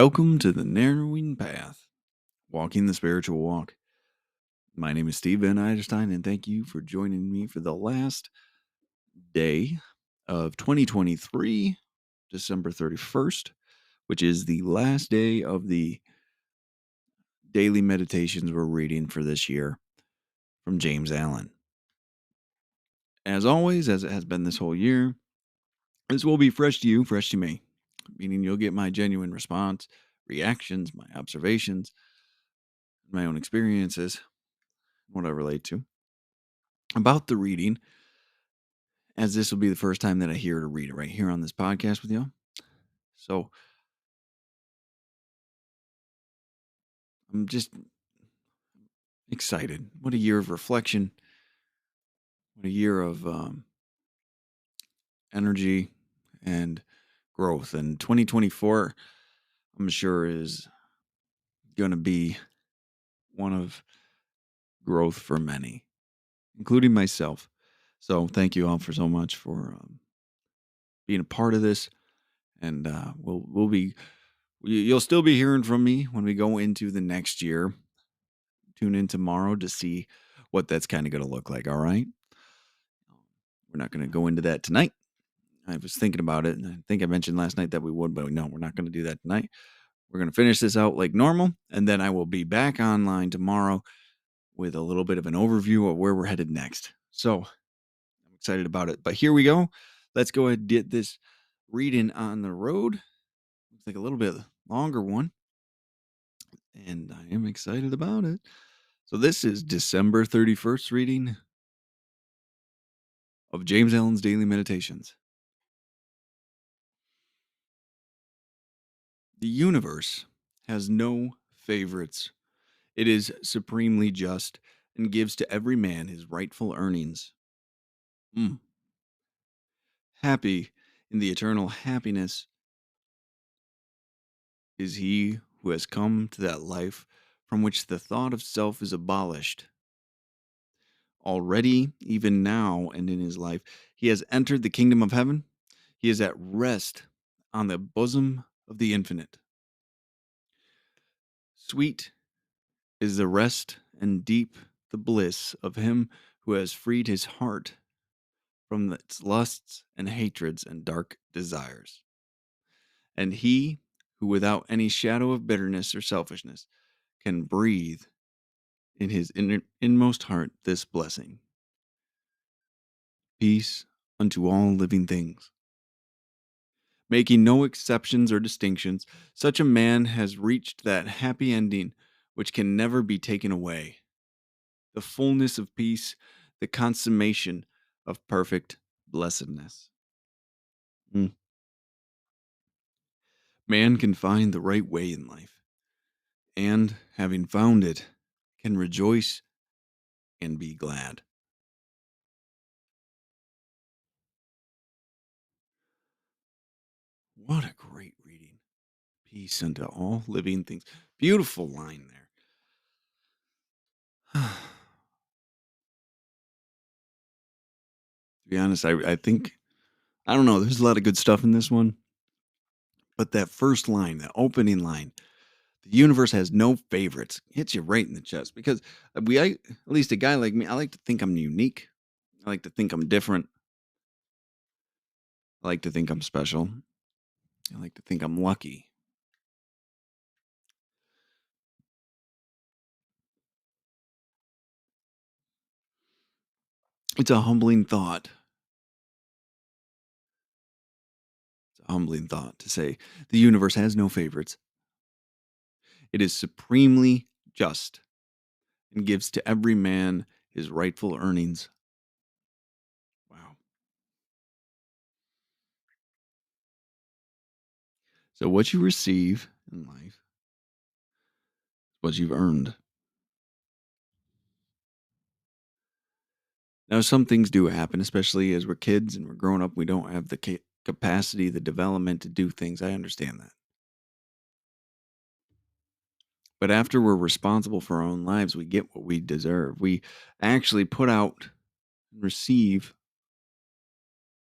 Welcome to the narrowing path, walking the spiritual walk. My name is Steve Van Eiderstein, and thank you for joining me for the last day of 2023, December 31st, which is the last day of the daily meditations we're reading for this year from James Allen. As always, as it has been this whole year, this will be fresh to you, fresh to me, meaning you'll get my genuine response, reactions, my observations, my own experiences, what I relate to about the reading, as this will be the first time that I hear to read it right here on this podcast with you. So I'm just excited. What a year of reflection. What a year of energy and growth. And 2024, I'm sure, is going to be one of growth for many, including myself. So thank you all for so much for being a part of this. And you'll still be hearing from me when we go into the next year. Tune in tomorrow to see what that's kind of going to look like. All right. We're not going to go into that tonight. I was thinking about it, and I think I mentioned last night that we would, but no, we're not going to do that tonight. We're going to finish this out like normal, and then I will be back online tomorrow with a little bit of an overview of where we're headed next. So I'm excited about it. But here we go. Let's go ahead and get this reading on the road. Looks like a little bit longer one, and I am excited about it. So this is December 31st reading of James Allen's Daily Meditations. The universe has no favorites. It is supremely just and gives to every man his rightful earnings. Happy in the eternal happiness is he who has come to that life from which the thought of self is abolished. Already, even now and in his life, he has entered the kingdom of heaven. He is at rest on the bosom of the infinite. Sweet is the rest and deep the bliss of him who has freed his heart from its lusts and hatreds and dark desires. And he who without any shadow of bitterness or selfishness can breathe in his inmost heart this blessing: peace unto all living things. Making no exceptions or distinctions, such a man has reached that happy ending which can never be taken away, the fullness of peace, the consummation of perfect blessedness. Man can find the right way in life, and having found it, can rejoice and be glad. What a great reading. Peace unto all living things. Beautiful line there. To be honest, I think, I don't know, there's a lot of good stuff in this one. But that first line, that opening line, the universe has no favorites, hits you right in the chest. Because at least a guy like me, I like to think I'm unique. I like to think I'm different. I like to think I'm special. I like to think I'm lucky. It's a humbling thought. It's a humbling thought to say the universe has no favorites. It is supremely just and gives to every man his rightful earnings. Wow. So what you receive in life is what you've earned. Now, some things do happen, especially as we're kids and we're growing up. We don't have the capacity, the development to do things. I understand that. But after we're responsible for our own lives, we get what we deserve. We actually put out and receive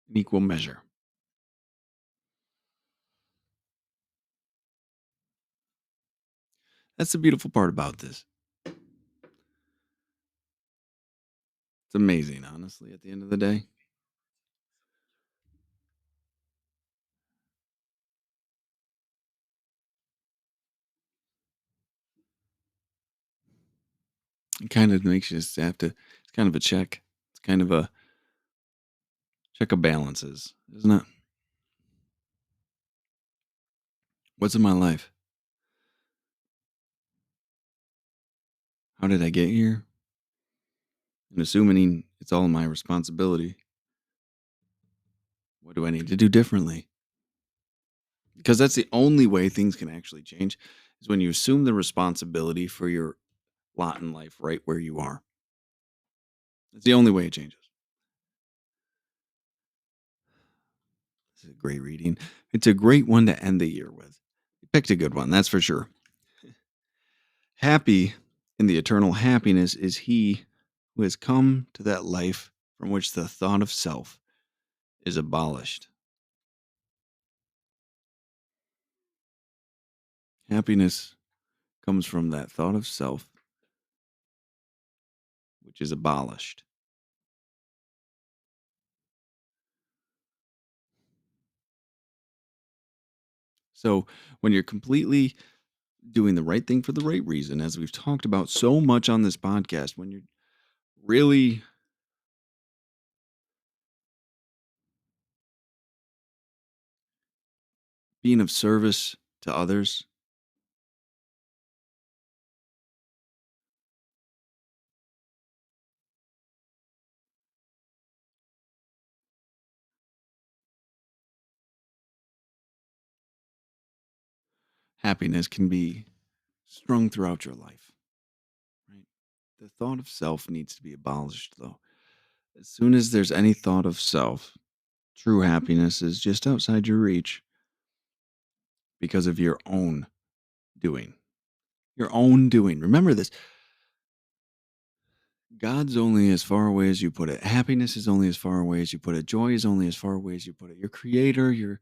an equal measure. That's the beautiful part about this. It's amazing, honestly, at the end of the day. It kind of makes you just have to, it's kind of a check. It's kind of a check of balances, isn't it? What's in my life? How did I get here? And assuming it's all my responsibility, what do I need to do differently? Because that's the only way things can actually change is when you assume the responsibility for your lot in life right where you are. It's the only way it changes. This is a great reading. It's a great one to end the year with. You picked a good one, that's for sure. Happy in the eternal happiness is he who has come to that life from which the thought of self is abolished. Happiness comes from that thought of self which is abolished. So when you're completely doing the right thing for the right reason, as we've talked about so much on this podcast, when you're really being of service to others, happiness can be strung throughout your life, right? The thought of self needs to be abolished, though. As soon as there's any thought of self, true happiness is just outside your reach because of your own doing. Your own doing. Remember this. God's only as far away as you put it. Happiness is only as far away as you put it. Joy is only as far away as you put it. Your creator, your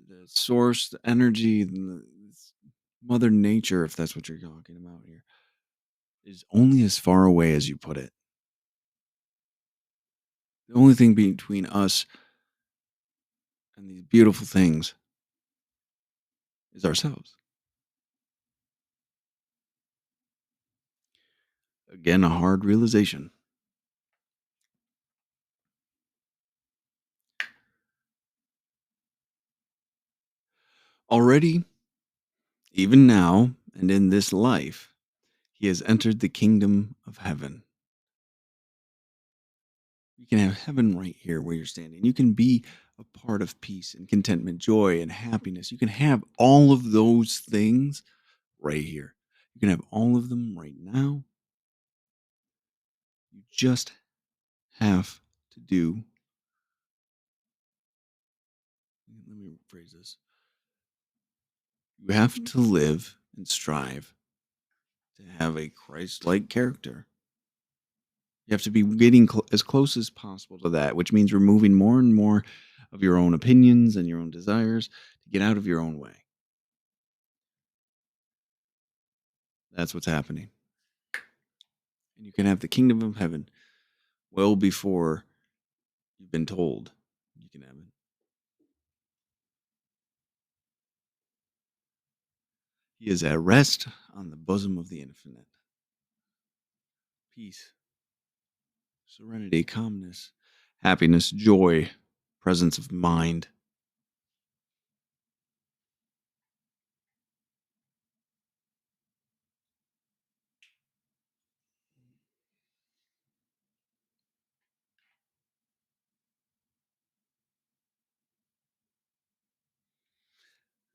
the source, the energy, Mother Nature, if that's what you're talking about here, is only as far away as you put it. The only thing between us and these beautiful things is ourselves. Again, a hard realization. Already, even now, and in this life, he has entered the kingdom of heaven. You can have heaven right here where you're standing. You can be a part of peace and contentment, joy and happiness. You can have all of those things right here. You can have all of them right now. You just have to do. Let me rephrase this. You have to live and strive to have a Christ like character. You have to be getting as close as possible to that, which means removing more and more of your own opinions and your own desires to get out of your own way. That's what's happening. And you can have the kingdom of heaven well before you've been told you can have it. He is at rest on the bosom of the infinite. Peace, serenity, calmness, happiness, joy, presence of mind.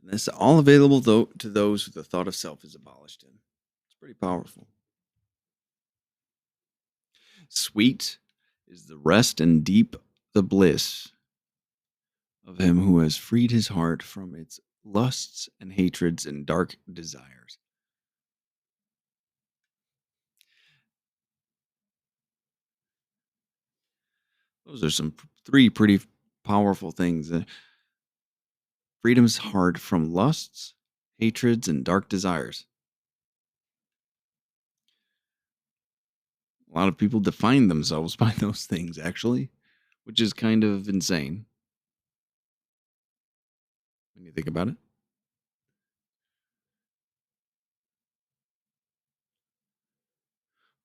And this is all available to those who the thought of self is abolished in. It's pretty powerful. Sweet is the rest and deep the bliss of him who has freed his heart from its lusts and hatreds and dark desires. Those are some three pretty powerful things. Freedom's heart from lusts, hatreds, and dark desires. A lot of people define themselves by those things, actually, which is kind of insane when you think about it.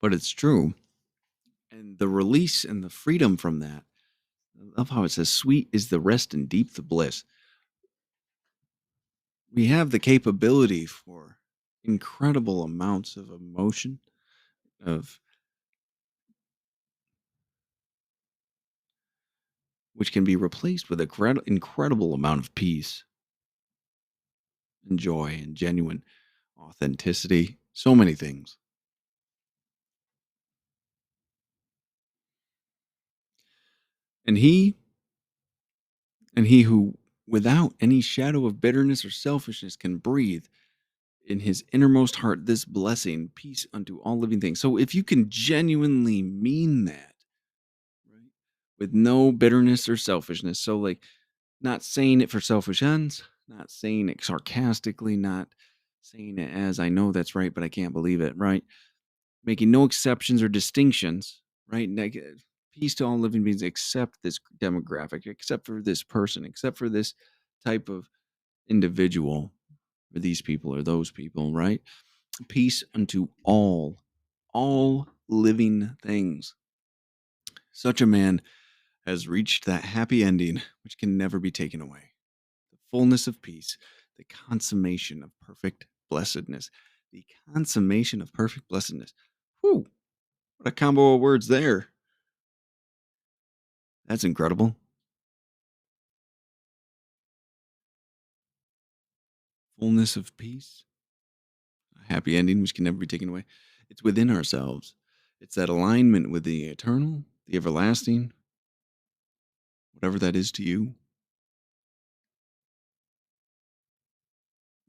But it's true. And the release and the freedom from that, I love how it says, sweet is the rest and deep the bliss. We have the capability for incredible amounts of emotion, of which can be replaced with a incredible amount of peace and joy and genuine authenticity. So many things. And he who without any shadow of bitterness or selfishness can breathe in his innermost heart this blessing, peace unto all living things. So if you can genuinely mean that, right, with no bitterness or selfishness, so like not saying it for selfish ends, not saying it sarcastically, not saying it as I know that's right, but I can't believe it, right? Making no exceptions or distinctions, right? Peace to all living beings, except this demographic, except for this person, except for this type of individual, or these people, or those people, right? Peace unto all living things. Such a man has reached that happy ending which can never be taken away. The fullness of peace, the consummation of perfect blessedness. The consummation of perfect blessedness. Whew, what a combo of words there. That's incredible. Fullness of peace, a happy ending which can never be taken away. It's within ourselves. It's that alignment with the eternal, the everlasting, whatever that is to you.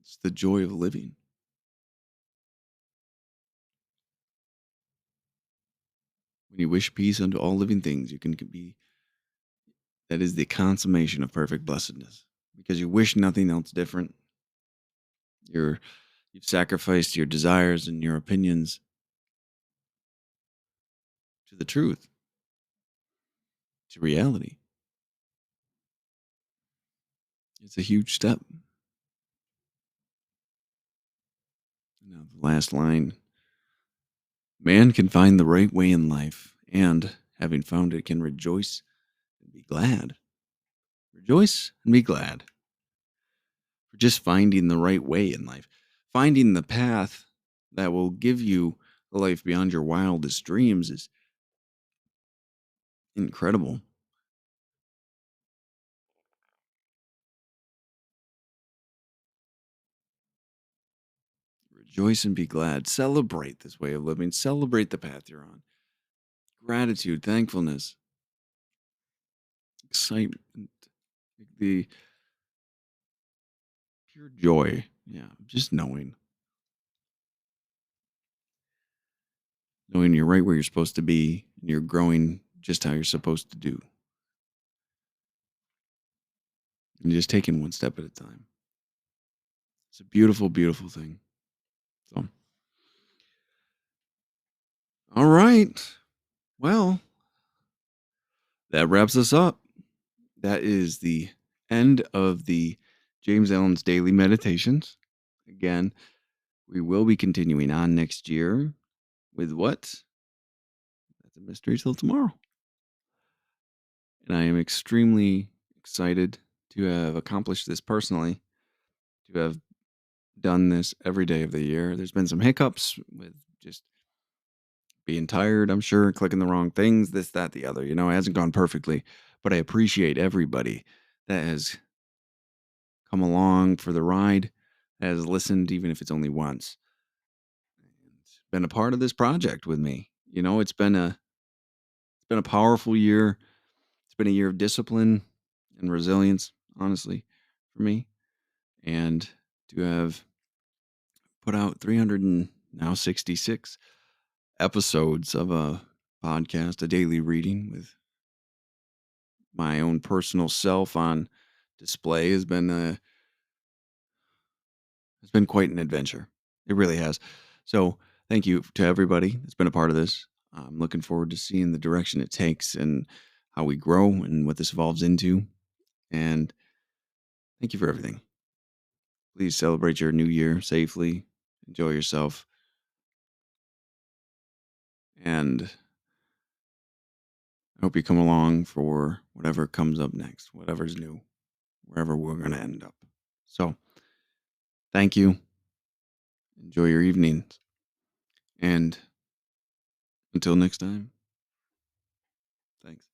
It's the joy of living. When you wish peace unto all living things, you can be, that is the consummation of perfect blessedness. Because you wish nothing else different. You're you've sacrificed your desires and your opinions to the truth, to reality. It's a huge step. Now the last line. Man can find the right way in life, and having found it, can rejoice and be glad. Rejoice and be glad for just finding the right way in life, finding the path that will give you a life beyond your wildest dreams is incredible. Rejoice and be glad. Celebrate this way of living. Celebrate the path you're on. Gratitude, thankfulness, excitement, the pure joy. Yeah, just knowing you're right where you're supposed to be and you're growing just how you're supposed to do. And just taking one step at a time. It's a beautiful, beautiful thing. So, all right. Well, that wraps us up. That is the end of the James Allen's Daily Meditations. Again, we will be continuing on next year with what? That's a mystery till tomorrow. And I am extremely excited to have accomplished this personally, to have done this every day of the year. There's been some hiccups with just being tired, I'm sure, clicking the wrong things, this, that, the other. It hasn't gone perfectly, but I appreciate everybody that has come along for the ride, has listened, even if it's only once, and been a part of this project with me. It's been a powerful year. It's been a year of discipline and resilience, honestly, for me. And to have put out 300 and now 66 episodes of a podcast, a daily reading with my own personal self on display has been quite an adventure. It really has. So thank you to everybody that's been a part of this. I'm looking forward to seeing the direction it takes and how we grow and what this evolves into. And thank you for everything. Please celebrate your new year safely. Enjoy yourself. And I hope you come along for whatever comes up next, whatever's new, wherever we're going to end up. So, thank you. Enjoy your evenings. And until next time, thanks.